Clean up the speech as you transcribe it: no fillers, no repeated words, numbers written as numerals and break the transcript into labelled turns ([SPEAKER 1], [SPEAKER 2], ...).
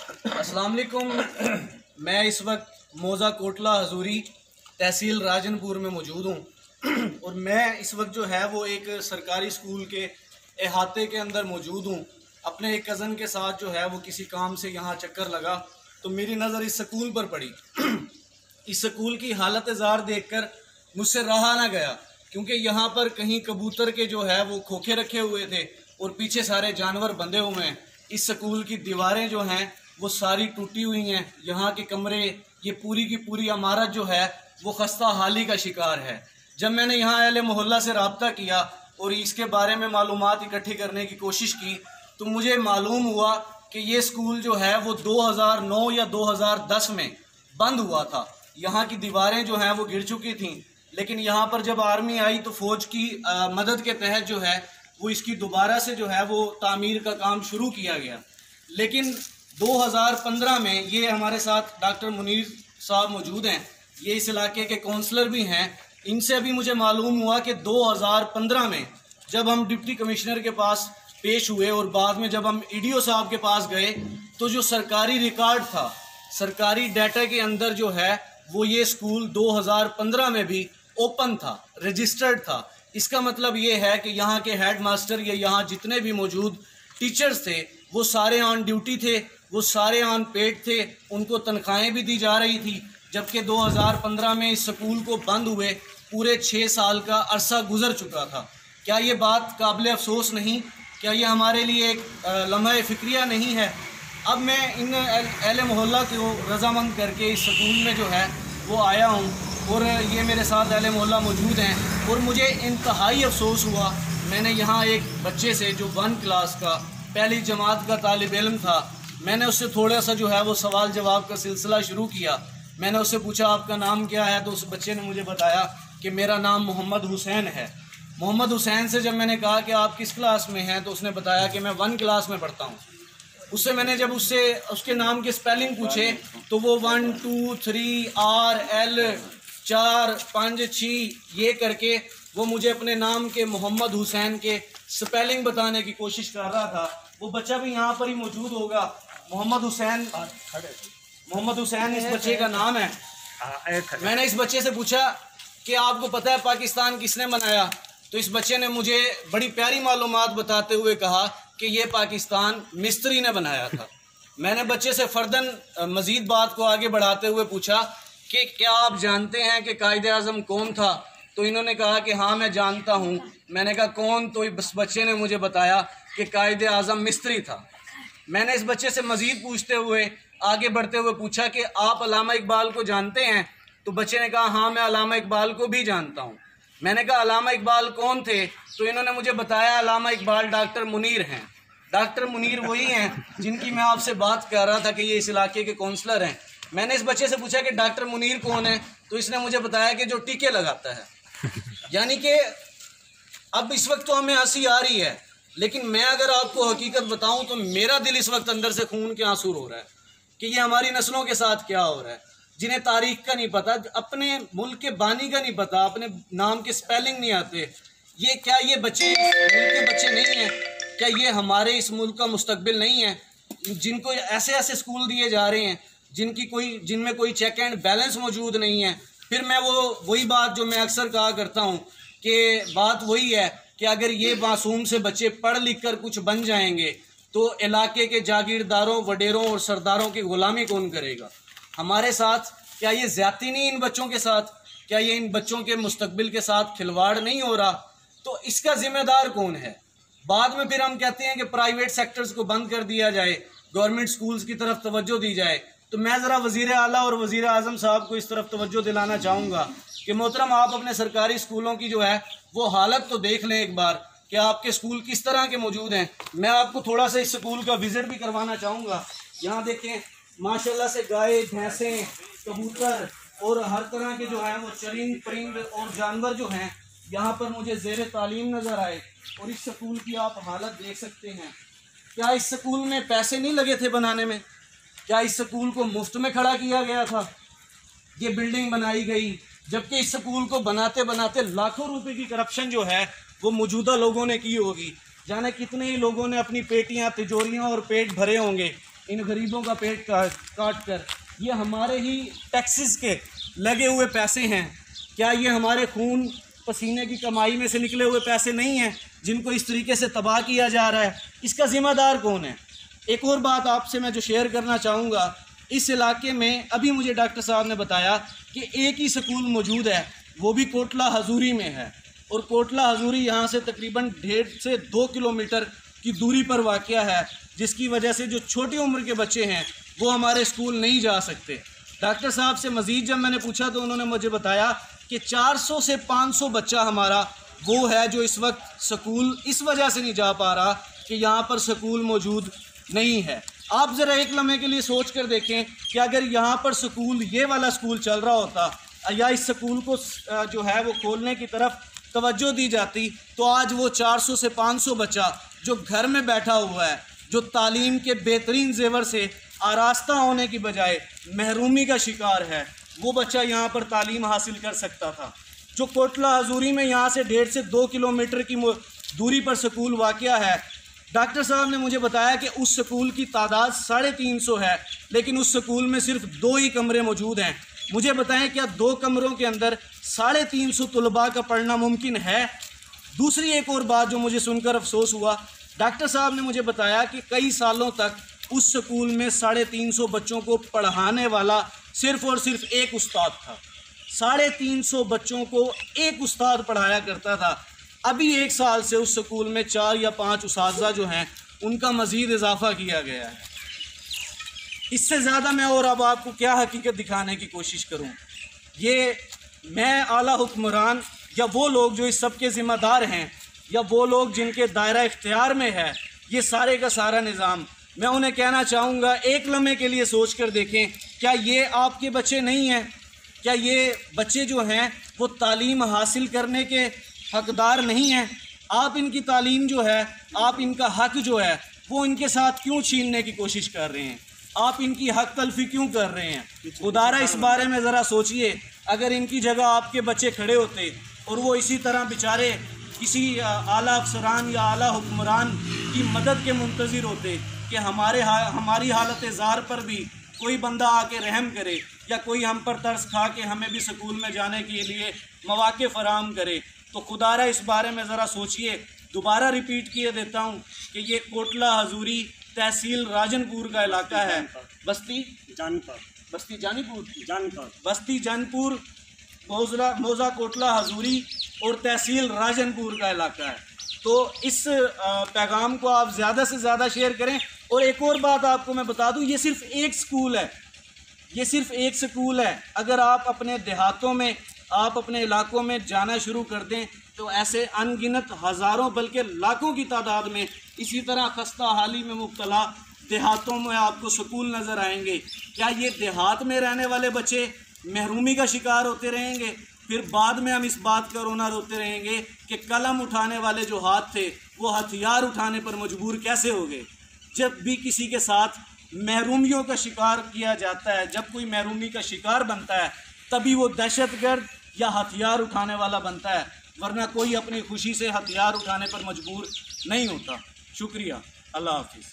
[SPEAKER 1] अस्सलाम वालेकुम। मैं इस वक्त मौज़ा कोटला हजूरी तहसील राजनपुर में मौजूद हूँ और मैं इस वक्त जो है वो एक सरकारी स्कूल के अहाते के अंदर मौजूद हूँ। अपने एक कज़न के साथ जो है वो किसी काम से यहाँ चक्कर लगा तो मेरी नज़र इस स्कूल पर पड़ी। इस स्कूल की हालत ज़ार देखकर मुझसे रहा ना गया, क्योंकि यहाँ पर कहीं कबूतर के जो है वो खोखे रखे हुए थे और पीछे सारे जानवर बंधे हुए हैं। इस स्कूल की दीवारें जो हैं वो सारी टूटी हुई हैं। यहाँ के कमरे, ये पूरी की पूरी इमारत जो है वो खस्ता हाली का शिकार है। जब मैंने यहाँ अहले मोहल्ला से रब्ता किया और इसके बारे में मालूमात इकट्ठी करने की कोशिश की तो मुझे मालूम हुआ कि ये स्कूल जो है वो 2009 या 2010 में बंद हुआ था। यहाँ की दीवारें जो हैं वो गिर चुकी थीं, लेकिन यहाँ पर जब आर्मी आई तो फ़ौज की मदद के तहत जो है वो इसकी दोबारा से जो है वो तामीर का काम शुरू किया गया। लेकिन 2015 में ये हमारे साथ डॉक्टर मुनीर साहब मौजूद हैं, ये इस इलाके के काउंसलर भी हैं। इनसे भी मुझे मालूम हुआ कि 2015 में जब हम डिप्टी कमिश्नर के पास पेश हुए और बाद में जब हम ईडीओ साहब के पास गए तो जो सरकारी रिकॉर्ड था, सरकारी डाटा के अंदर जो है वो ये स्कूल 2015 में भी ओपन था, रजिस्टर्ड था। इसका मतलब ये है कि यहाँ के हेड मास्टर या यहाँ जितने भी मौजूद टीचर्स थे वो सारे ऑन ड्यूटी थे, वो सारे ऑन पेड थे, उनको तनख्वाहें भी दी जा रही थी। जबकि 2015 में इस स्कूल को बंद हुए पूरे 6 साल का अरसा गुजर चुका था। क्या ये बात काबिल अफसोस नहीं? क्या ये हमारे लिए एक लम्हा फ़िक्रिया नहीं है? अब मैं इन अहले मोहल्ला को रजामंद करके इस स्कूल में जो है वो आया हूँ और ये मेरे साथ अहले मोहल्ला मौजूद हैं और मुझे इंतहाई अफसोस हुआ। मैंने यहाँ एक बच्चे से जो 1 क्लास का पहली जमात का तालिब इल्म था, मैंने उससे थोड़ा सा जो है वो सवाल जवाब का सिलसिला शुरू किया। मैंने उससे पूछा आपका नाम क्या है, तो उस बच्चे ने मुझे बताया कि मेरा नाम मोहम्मद हुसैन है। मोहम्मद हुसैन से जब मैंने कहा कि आप किस क्लास में हैं तो उसने बताया कि मैं 1 क्लास में पढ़ता हूँ। उससे मैंने जब उससे उसके नाम के स्पेलिंग पूछे तो वो 1 2 3 RL 4 5 6 ये करके वो मुझे अपने नाम के मोहम्मद हुसैन के स्पेलिंग बताने की कोशिश कर रहा था। वो बच्चा भी यहाँ पर ही मौजूद होगा। मोहम्मद हुसैन इस बच्चे का नाम है। मैंने इस बच्चे से पूछा कि आपको पता है पाकिस्तान किसने बनाया, तो इस बच्चे ने मुझे बड़ी प्यारी मालूमात बताते हुए कहा कि ये पाकिस्तान मिस्त्री ने बनाया था। मैंने बच्चे से फर्दन मज़ीद बात को आगे बढ़ाते हुए पूछा कि क्या आप जानते हैं कि कायदे आज़म कौन था, तो इन्होंने कहा कि हाँ मैं जानता हूँ। मैंने कहा कौन, तो इस बच्चे ने मुझे बताया कि कायदे आज़म मिस्त्री था। मैंने इस बच्चे से मज़ीद पूछते हुए आगे बढ़ते हुए पूछा कि आप अल्लामा इकबाल को जानते हैं, तो बच्चे ने कहा हाँ मैं अल्लामा इकबाल को भी जानता हूँ। मैंने कहा अल्लामा इकबाल कौन थे, तो इन्होंने मुझे बताया अल्लामा इकबाल डॉक्टर मुनीर हैं। डॉक्टर मुनीर वही हैं जिनकी मैं आपसे बात कर रहा था कि ये इस इलाके के काउंसलर हैं। मैंने इस बच्चे से पूछा कि डॉक्टर मुनीर कौन है, तो इसने मुझे बताया कि जो टीके लगाता है। यानी कि अब इस वक्त तो हमें हंसी आ रही है, लेकिन मैं अगर आपको हकीकत बताऊं तो मेरा दिल इस वक्त अंदर से खून के आंसू रो रहा है कि ये हमारी नस्लों के साथ क्या हो रहा है, जिन्हें तारीख का नहीं पता, अपने मुल्क के बानी का नहीं पता, अपने नाम के स्पेलिंग नहीं आते। ये क्या ये बच्चे मुल्क के बच्चे नहीं हैं? क्या ये हमारे इस मुल्क का मुस्तकबिल नहीं है? जिनको ऐसे ऐसे स्कूल दिए जा रहे हैं जिनमें कोई चेक एंड बैलेंस मौजूद नहीं है। फिर मैं वही बात जो मैं अक्सर कहा करता हूँ कि बात वही है कि अगर ये मासूम से बच्चे पढ़ लिख कर कुछ बन जाएंगे तो इलाके के जागीरदारों, वडेरों और सरदारों की गुलामी कौन करेगा? हमारे साथ क्या ये ज्यादती नहीं इन बच्चों के साथ? क्या ये इन बच्चों के मुस्तकबिल के साथ खिलवाड़ नहीं हो रहा? तो इसका जिम्मेदार कौन है? बाद में फिर हम कहते हैं कि प्राइवेट सेक्टर्स को बंद कर दिया जाए, गवर्नमेंट स्कूल्स की तरफ तवज्जो दी जाए। तो मैं ज़रा वज़ीर आला और वज़ीर आज़म साहब को इस तरफ तवज्जो दिलाना चाहूँगा कि मोहतरम आप अपने सरकारी स्कूलों की जो है वो हालत तो देख लें एक बार कि आपके स्कूल किस तरह के मौजूद हैं। मैं आपको थोड़ा सा इस स्कूल का विज़िट भी करवाना चाहूँगा। यहाँ देखें माशाल्लाह से गाय, भैंसें, कबूतर और हर तरह के जो है वो चरिंद परिंद और जानवर जो हैं यहाँ पर मुझे ज़ेर तालीम नज़र आए। और इस स्कूल की आप हालत देख सकते हैं। क्या इस स्कूल में पैसे नहीं लगे थे बनाने में? क्या इस स्कूल को मुफ्त में खड़ा किया गया था? ये बिल्डिंग बनाई गई, जबकि इस स्कूल को बनाते बनाते लाखों रुपए की करप्शन जो है वो मौजूदा लोगों ने की होगी। जाने कितने ही लोगों ने अपनी पेटियां, तिजोरियां और पेट भरे होंगे। इन गरीबों का पेट काट कर। ये हमारे ही टैक्सेस के लगे हुए पैसे हैं। क्या ये हमारे खून पसीने की कमाई में से निकले हुए पैसे नहीं हैं जिनको इस तरीके से तबाह किया जा रहा है? इसका ज़िम्मेदार कौन है? एक और बात आपसे मैं जो शेयर करना चाहूँगा, इस इलाके में अभी मुझे डॉक्टर साहब ने बताया कि एक ही स्कूल मौजूद है, वो भी कोटला हजूरी में है। और कोटला हजूरी यहाँ से तकरीबन 1.5 से 2 किलोमीटर की दूरी पर वाक़या है, जिसकी वजह से जो छोटी उम्र के बच्चे हैं वो हमारे स्कूल नहीं जा सकते। डॉक्टर साहब से मज़ीद जब मैंने पूछा तो उन्होंने मुझे बताया कि 400 से 500 बच्चा हमारा वो है जो इस वक्त स्कूल इस वजह से नहीं जा पा रहा कि यहाँ पर स्कूल मौजूद नहीं है। आप ज़रा एक लम्हे के लिए सोच कर देखें कि अगर यहाँ पर स्कूल, ये वाला स्कूल चल रहा होता या इस स्कूल को जो है वो खोलने की तरफ तवज्जो दी जाती, तो आज वो 400 से 500 बच्चा जो घर में बैठा हुआ है, जो तालीम के बेहतरीन जेवर से आरास्ता होने की बजाय महरूमी का शिकार है, वो बच्चा यहाँ पर तालीम हासिल कर सकता था। जो कोटला हजूरी में यहाँ से 1.5 से 2 किलोमीटर की दूरी पर स्कूल वाक़या है, डॉक्टर साहब ने मुझे बताया कि उस स्कूल की तादाद 350 है, लेकिन उस स्कूल में सिर्फ 2 ही कमरे मौजूद हैं। मुझे बताएं, क्या 2 कमरों के अंदर 350 तलबा का पढ़ना मुमकिन है? दूसरी एक और बात जो मुझे सुनकर अफसोस हुआ, डॉक्टर साहब ने मुझे बताया कि कई सालों तक उस स्कूल में 350 बच्चों को पढ़ाने वाला सिर्फ और सिर्फ एक उस्ताद था। 350 बच्चों को एक उस्ताद पढ़ाया करता था। अभी 1 साल से उस स्कूल में 4 या 5 उस्ताद जो हैं उनका मज़ीद इजाफ़ा किया गया है। इससे ज़्यादा मैं और अब आपको क्या हकीकत दिखाने की कोशिश करूं? ये मैं आला हुक्मरान या वो लोग जो इस सब के ज़िम्मेदार हैं या वो लोग जिनके दायरा इख्तियार में है ये सारे का सारा निज़ाम, मैं उन्हें कहना चाहूँगा, एक लम्हे के लिए सोच कर देखें, क्या ये आपके बच्चे नहीं हैं? क्या ये बच्चे जो हैं वो तालीम हासिल करने के हकदार नहीं हैं? आप इनकी तालीम जो है, आप इनका हक जो है वो इनके साथ क्यों छीनने की कोशिश कर रहे हैं? आप इनकी हक तलफी क्यों कर रहे हैं? खुदारा इस बारे में ज़रा सोचिए। अगर इनकी जगह आपके बच्चे खड़े होते और वो इसी तरह बेचारे किसी आला अफसरान या आला हुक्मरान की मदद के मुंतज़िर होते कि हमारी हालत ज़ार पर भी कोई बंदा आके रहम करे या कोई हम पर तरस खा के हमें भी स्कूल में जाने के लिए मौक़े फ़राहम करे, तो खुदारा इस बारे में ज़रा सोचिए। दोबारा रिपीट किए देता हूँ कि ये कोटला हजूरी तहसील राजनपुर का इलाका है। बस्ती जानपुर मौज़ा कोटला हजूरी और तहसील राजनपुर का इलाका है। तो इस पैगाम को आप ज़्यादा से ज़्यादा शेयर करें। और एक और बात आपको मैं बता दूं, ये सिर्फ एक स्कूल है, ये सिर्फ एक स्कूल है। अगर आप अपने देहातों में, आप अपने इलाकों में जाना शुरू कर दें तो ऐसे अनगिनत हज़ारों बल्कि लाखों की तादाद में इसी तरह खस्ता हाली में मुब्तला देहातों में आपको स्कूल नज़र आएंगे। क्या ये देहात में रहने वाले बच्चे महरूमी का शिकार होते रहेंगे? फिर बाद में हम इस बात का रोना रोते रहेंगे कि कलम उठाने वाले जो हाथ थे वो हथियार उठाने पर मजबूर कैसे हो गए। जब भी किसी के साथ महरूमियों का शिकार किया जाता है, जब कोई महरूमी का शिकार बनता है, तभी वो दहशतगर्द या हथियार उठाने वाला बनता है, वरना कोई अपनी खुशी से हथियार उठाने पर मजबूर नहीं होता। शुक्रिया, अल्लाह हाफिज़।